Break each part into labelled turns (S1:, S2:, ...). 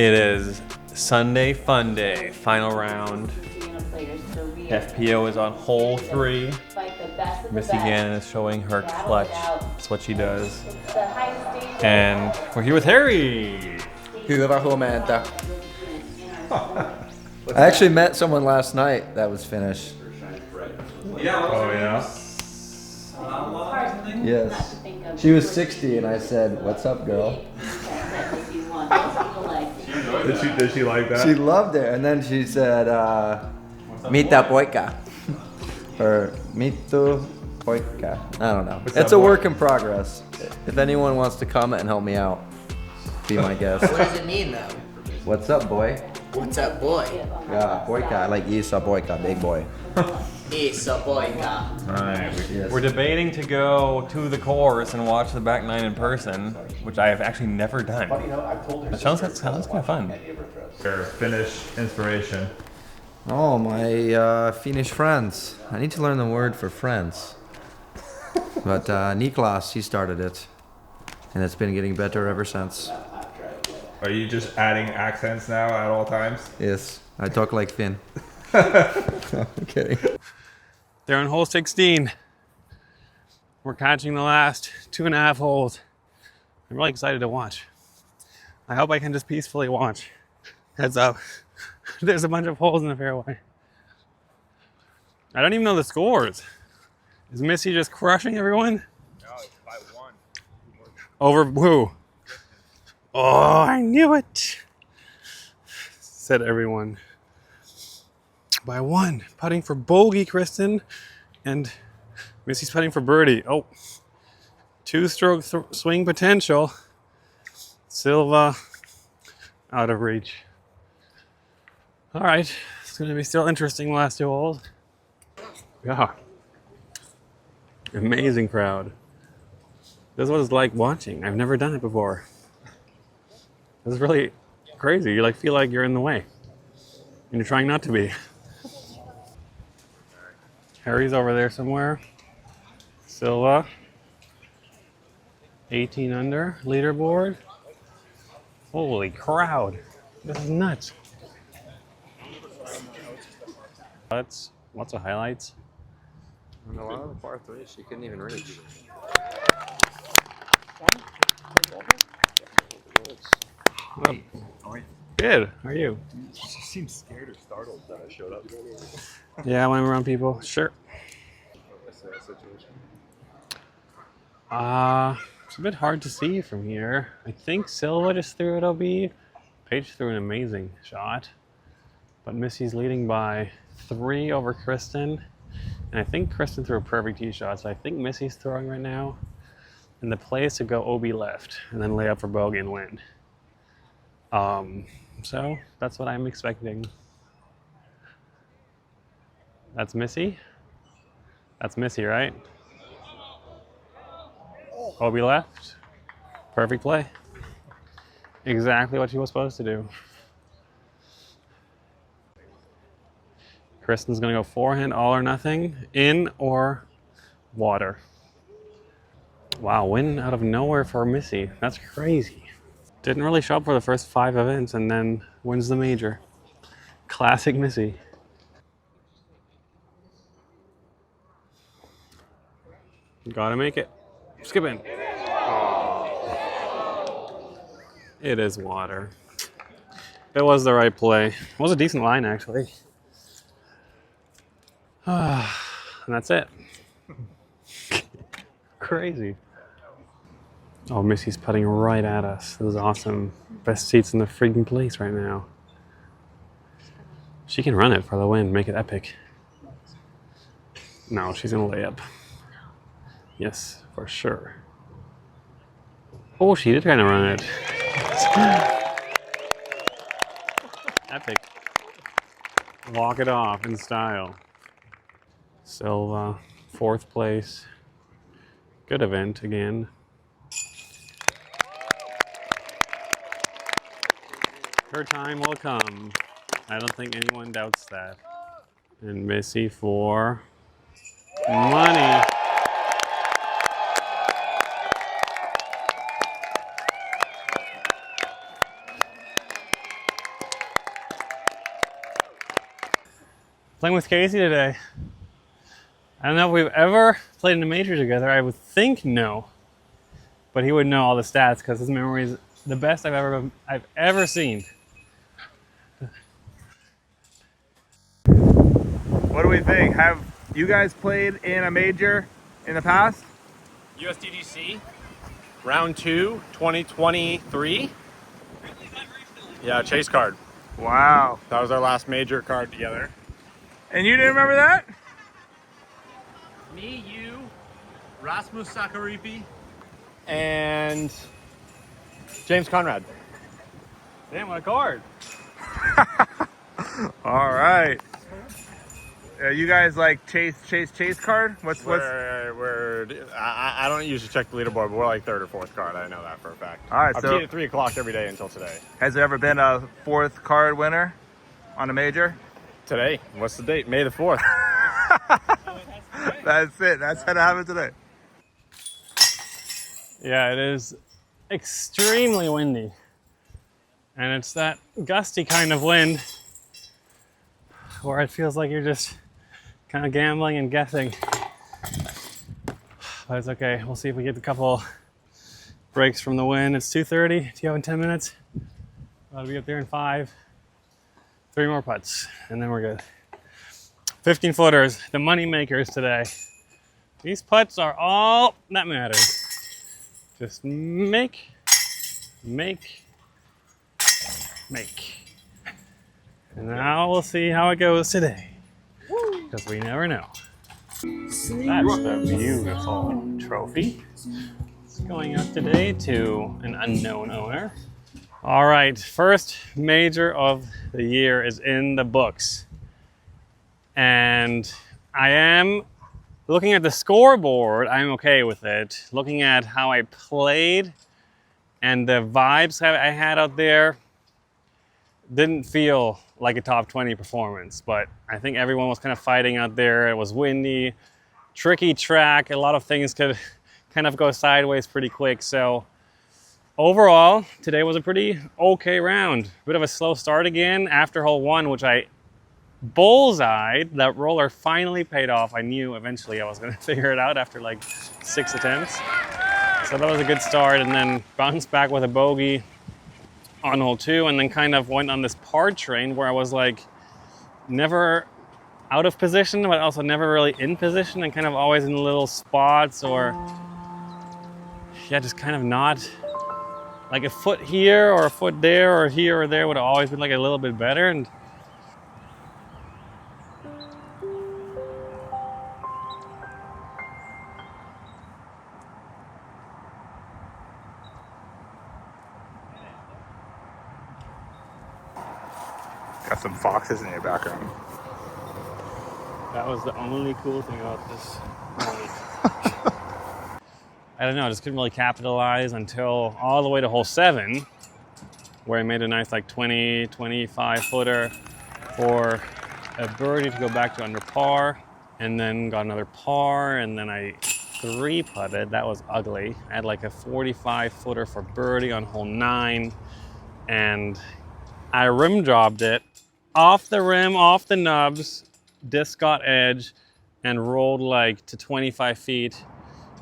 S1: It is Sunday Fun Day, final round. FPO is on hole 3. Missy Gannon is showing her clutch. That's what she does. And we're here with Harry.
S2: Hyvää huomenta. I actually met someone last night that was Finnish.
S1: Oh yeah?
S2: Yes. She was 60 and I said, "What's up, girl?"
S1: Did she like that?
S2: She loved it. And then she said, "Mitä poika?" Or "Mittu poika." I don't know. It's a work in progress. If anyone wants to comment and help me out, be my guest.
S3: What does it mean though?
S2: What's up, boy?
S3: What's up, boy?
S2: Yeah, poika. I like Isa poika, big boy.
S3: Isa poika.
S1: Alright,
S2: Yes.
S1: we're debating to go to the course and watch the back nine in person, which I have actually never done. That sounds kind of fun.
S4: Your Finnish inspiration.
S2: Oh, my Finnish friends. I need to learn the word for friends. But Niklas, he started it. And it's been getting better ever since.
S4: Are you just adding accents now at all times?
S2: Yes, I talk like Finn. Okay.
S1: They're on hole 16. We're catching the last 2.5 holes. I'm really excited to watch. I hope I can just peacefully watch. Heads up. There's a bunch of holes in the fairway. I don't even know the scores. Is Missy just crushing everyone?
S4: No, it's by 1.
S1: Over who? Oh, I knew it. Said everyone. By 1. Putting for bogey, Kristen. And Missy's putting for birdie. Oh. 2-stroke swing potential. Silva out of reach. All right. It's going to be still interesting last 2 holes. Yeah. Amazing crowd. This is what it's like watching. I've never done it before. This is really crazy. You feel like you're in the way. And you're trying not to be. Harry's over there somewhere. Silva. 18 under. Leaderboard. Holy crowd. This is nuts. That's lots of highlights.
S2: On a lot of the par 3s, she couldn't even reach.
S1: Good. How are you?
S4: She seemed scared or startled that I showed up.
S1: Yeah, when I'm around people, sure. It's a bit hard to see from here. I think Silva just threw it OB. Paige threw an amazing shot. But Missy's leading by 3 over Kristen. And I think Kristen threw a perfect tee shot, so I think Missy's throwing right now. And the play is to go OB left and then lay up for bogey and win. So that's what I'm expecting. That's Missy. That's Missy, right? OB left. Perfect play. Exactly what she was supposed to do. Kristen's gonna go forehand, all or nothing, in or water. Wow, win out of nowhere for Missy. That's crazy. Didn't really show up for the first 5 events and then wins the major. Classic Missy. Gotta make it. Skip in. It is water. It was the right play. It was a decent line, actually. And that's it. Crazy. Oh, Missy's putting right at us. This is awesome. Best seats in the freaking place right now. She can run it for the win, make it epic. No, she's gonna lay up. Yes, for sure. Oh, she did kind of run it. Epic. Walk it off in style. Silva, 4th place. Good event again. Her time will come. I don't think anyone doubts that. And Missy for money. Playing with Casey today. I don't know if we've ever played in a major together. I would think no. But he would know all the stats because his memory is the best I've ever seen.
S4: What do we think? Have you guys played in a major in the past?
S5: USDGC, round 2, 2023. Yeah, chase card.
S4: Wow.
S5: That was our last major card together.
S4: And you didn't remember that?
S5: Me, you, Rasmus Sakaripi, and James Conrad.
S1: Damn, what a card.
S4: All right. You guys like chase card? What's
S5: I don't usually check the leaderboard, but we're like 3rd or 4th card. I know that for a fact.
S4: All right,
S5: I've
S4: so
S5: teed at 3 o'clock every day until today.
S4: has there ever been a 4th card winner on a major?
S5: Today, what's the date? May the 4th.
S4: That's it. That's how it happened today.
S1: Yeah, it is extremely windy. And it's that gusty kind of wind where it feels like you're just kind of gambling and guessing. But it's okay. We'll see if we get a couple breaks from the wind. It's 2:30. Do you have in 10 minutes? I'll be up there in 5. 3 more putts, and then we're good. 15 footers, the money makers today. These putts are all that matters. Just make. And now we'll see how it goes today. Because we never know. That's the beautiful trophy. It's going out today to an unknown owner. All right, first major of the year is in the books. And I am looking at the scoreboard, I'm okay with it. Looking at how I played and the vibes I had out there, didn't feel like a top 20 performance, but I think everyone was kind of fighting out there. It was windy, tricky track. A lot of things could kind of go sideways pretty quick. So overall, today was a pretty okay round. Bit of a slow start again after hole 1, which I bullseyed. That roller finally paid off. I knew eventually I was going to figure it out after like 6 attempts. So that was a good start, and then bounced back with a bogey on hole 2, and then kind of went on this par train where I was like never out of position, but also never really in position, and kind of always in little spots, or yeah, just kind of not like a foot here or a foot there or here or there would have always been like a little bit better. And
S4: Got some foxes in your background.
S1: that was the only cool thing about this night. I don't know, I just couldn't really capitalize until all the way to hole 7, where I made a nice like 20, 25 footer for a birdie to go back to under par, and then got another par, and then I 3-putted. That was ugly. I had like a 45 footer for birdie on hole 9, and I rim dropped it off the rim, off the nubs, disc got edge, and rolled like to 25 feet.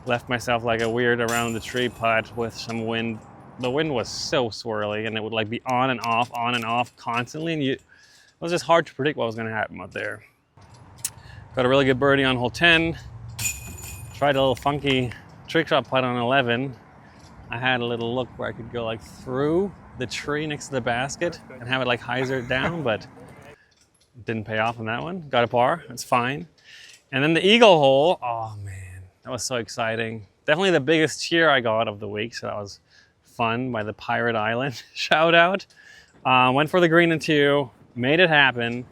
S1: Left myself like a weird around the tree putt with some wind. The wind was so swirly, and it would like be on and off constantly, and it was just hard to predict what was going to happen out there. Got a really good birdie on hole 10. Tried a little funky trick shot putt on 11. I had a little look where I could go like through the tree next to the basket and have it like hyzer down, but didn't pay off on that one. Got a par, that's fine. And then the eagle hole, oh man, that was so exciting. Definitely the biggest cheer I got of the week, so that was fun by the Pirate Island shout out. Went for the green and 2, made it happen.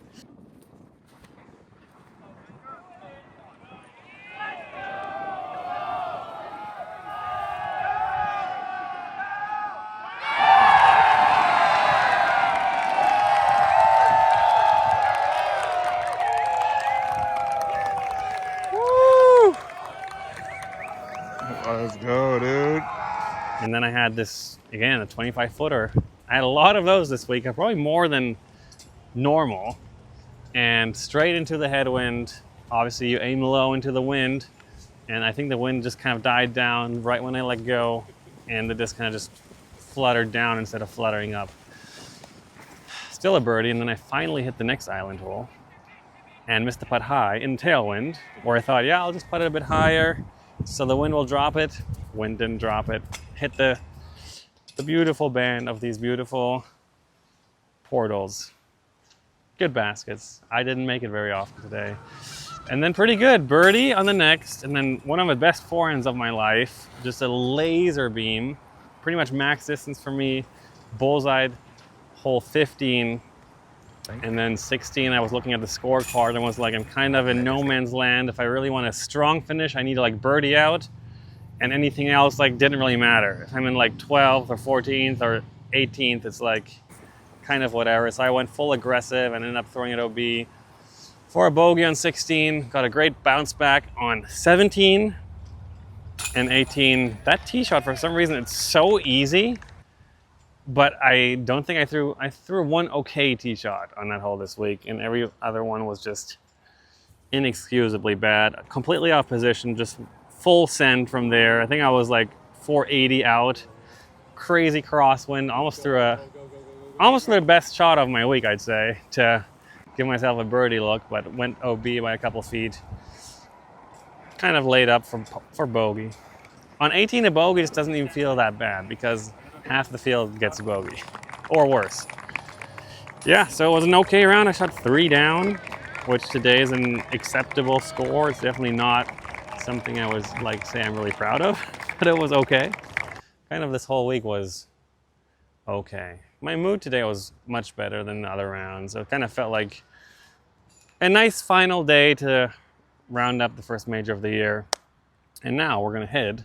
S4: Let's go, dude.
S1: And then I had this, again, a 25 footer. I had a lot of those this week, probably more than normal. and straight into the headwind. Obviously you aim low into the wind, and I think the wind just kind of died down right when I let go, and the disc kind of just fluttered down instead of fluttering up. Still a birdie, and then I finally hit the next island hole and missed the putt high in tailwind, where I thought, yeah, I'll just putt it a bit higher so the wind will drop it. Wind didn't drop it. Hit the beautiful band of these beautiful portals. Good baskets. I didn't make it very often today. And then pretty good birdie on the next, and then one of the best forehands of my life, just a laser beam, pretty much max distance for me, bullseye hole 15, and then 16, I was looking at the scorecard and was like, I'm kind of in no man's land. If I really want a strong finish, I need to like birdie out, and anything else like didn't really matter. If I'm in like 12th or 14th or 18th, it's like kind of whatever. So I went full aggressive and ended up throwing it OB for a bogey on 16. Got a great bounce back on 17 and 18. That tee shot, for some reason, it's so easy, but I don't think I threw one okay tee shot on that hole this week, and every other one was just inexcusably bad. Completely off position, just full send from there. I think I was like 480 out. Crazy crosswind, almost threw the best shot of my week, I'd say, to give myself a birdie look, but went OB by a couple feet. Kind of laid up for bogey. On 18, a bogey just doesn't even feel that bad because half the field gets a bogey, or worse. Yeah, so it was an okay round. I shot 3 down, which today is an acceptable score. It's definitely not something I was like, say I'm really proud of, but it was okay. Kind of this whole week was okay. My mood today was much better than the other rounds. It kind of felt like a nice final day to round up the first major of the year. And now we're gonna head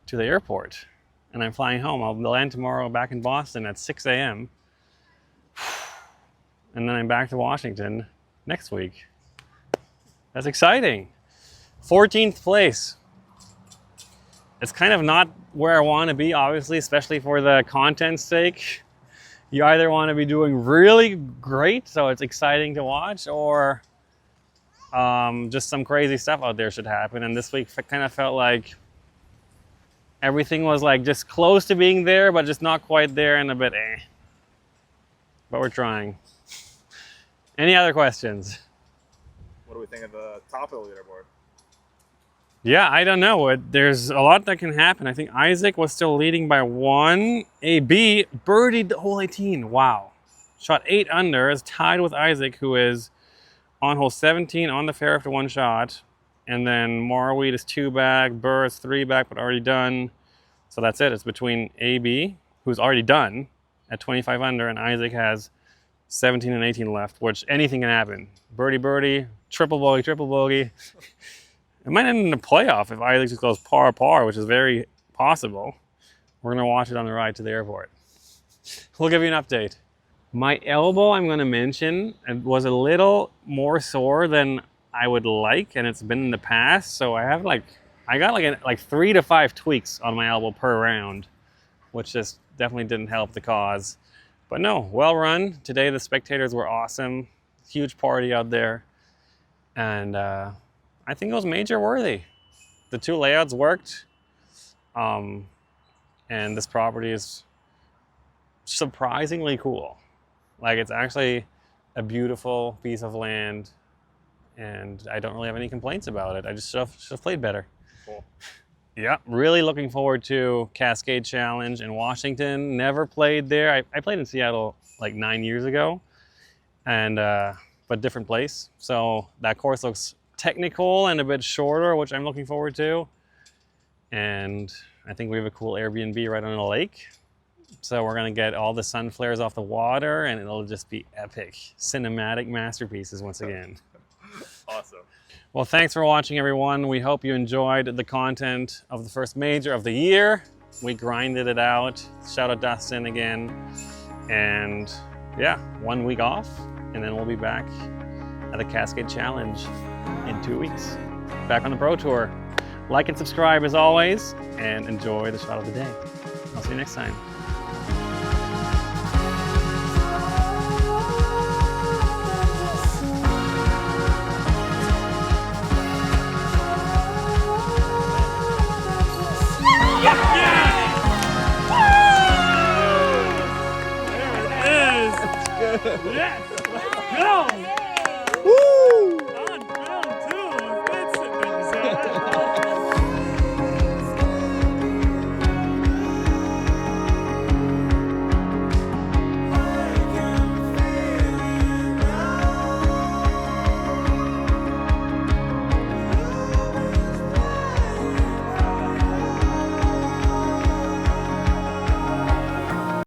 S1: to the airport, and I'm flying home. I'll land tomorrow back in Boston at 6 a.m. And then I'm back to Washington next week. That's exciting. 14th place. It's kind of not where I want to be, obviously, especially for the content's sake. You either want to be doing really great, so it's exciting to watch, or just some crazy stuff out there should happen. And this week kind of felt like everything was like just close to being there, but just not quite there, and a bit eh. But we're trying. Any other questions?
S5: What do we think of the top of the leaderboard?
S1: Yeah, I don't know. There's a lot that can happen. I think Isaac was still leading by 1. AB birdied the hole 18. Wow. Shot 8 under, is tied with Isaac, who is on hole 17 on the fair after 1 shot. And then Marweed is 2 back, Burr is 3 back, but already done. So that's it. It's between AB, who's already done at 25 under, and Isaac has 17 and 18 left, which anything can happen. Birdie, birdie, triple bogey, triple bogey. It might end in a playoff if Isaac just goes par, which is very possible. We're going to watch it on the ride to the airport. We'll give you an update. My elbow, I'm going to mention, it was a little more sore than I would like, and it's been in the past. So I got like 3 to 5 tweaks on my elbow per round, which just definitely didn't help the cause. But no, well run. Today the spectators were awesome. Huge party out there. And I think it was major worthy. The 2 layouts worked. And this property is surprisingly cool. Like, it's actually a beautiful piece of land, and I don't really have any complaints about it. I just should have played better.
S5: Cool.
S1: Yeah, really looking forward to Cascade Challenge in Washington. Never played there. I played in Seattle like 9 years ago, and but different place. So that course looks technical and a bit shorter, which I'm looking forward to. And I think we have a cool Airbnb right on a lake. So we're gonna get all the sun flares off the water, and it'll just be epic. Cinematic masterpieces once again.
S5: Awesome.
S1: Well, thanks for watching, everyone. We hope you enjoyed the content of the first major of the year. We grinded it out. Shout out Dustin again. And yeah, 1 week off, and then we'll be back at the Cascade Challenge in 2 weeks. Back on the Pro Tour. Like and subscribe as always, and enjoy the shot of the day. I'll see you next time.